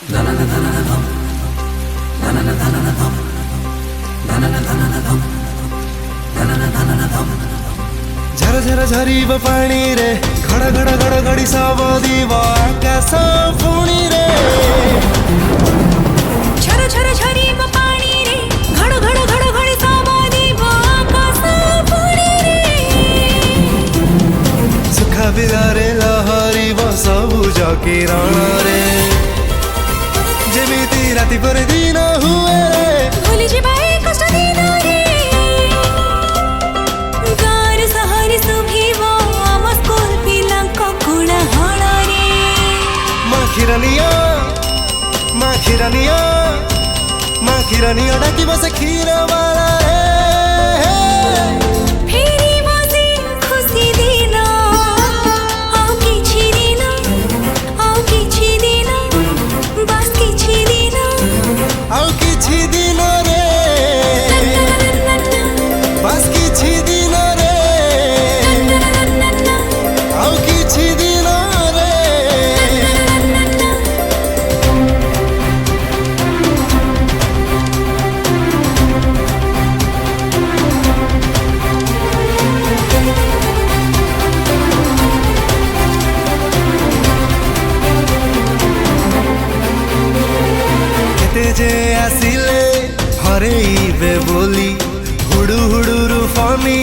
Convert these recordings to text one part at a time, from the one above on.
झर झर झरीब पानी रे घड़ घड़ घड़ घड़ी सब दीव आकाश पुणी रे झर झर झरीब पानी रे घड़ घड़ घड़ घड़ी सब दीव आकाश पुणी रे सुखा बिलारे लहरी सबुज किरण रे जेमिति राति पर दिन हुए रे भूली जिबा ए कष्ट दिन रे गार सहर सुभिव आम स्कूल पिलांक कोलाहल रे माखिरानिया माखिरानिया माखिरानिया डाकी बस क्षीर वाला फेरी बसे खुशी दिन आउ किछि दिन बस किछि दिन आउ किछि दिन रे बस किछि दिन रे आउ किछि दिन रे केते जे आसिले हरेइबे बोली हुडु हुडुरु फनी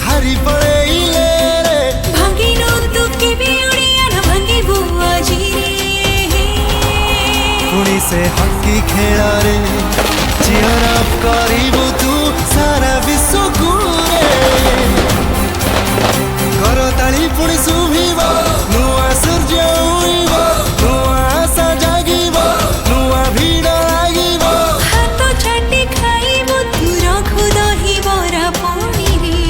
हारी पड़ेइले रे भांगिनो तू केबे उड़िया न भांगी बुआ जीरे पुणी से हकी खेल रे चियर अप करिबु तू सारा विश्व को रे करताली पुणी सुभिब नुआ सूर्य उइब नुआ आशा जागिब नुआ भीड़ लागिब हाथ छाटी खाइबो तू रखु दही बरा पुणी रे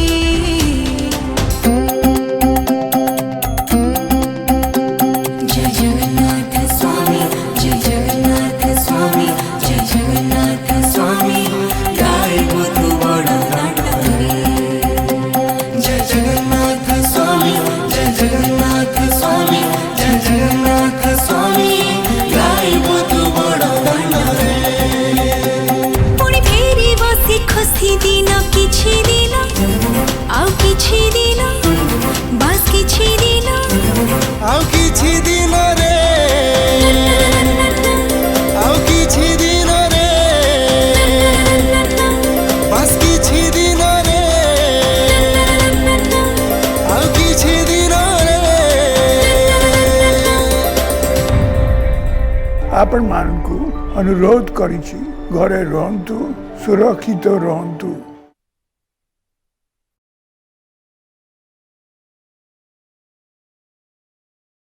जय जगन्नाथ स्वामी जय जगन्नाथ स्वामी जय जगन्नाथ स्वामी गाइबो तू बड़ा नाटक जय जगन्नाथ स्वामी जय जगन्नाथ स्वामी जय जगन्नाथ स्वामी गाइबो तू बड़ दान रे पुणी फेरी बसी खुशी दिन किछि दिन आउ किछि दिन बस किछि दिन आउ किछि दिन रे आउ किछि दिन रे बस किछि दिन रे आउ किछि दिन रे आपण मानकु अनुरोध करिछि घरे रहंतु सुरक्षित रहंतु।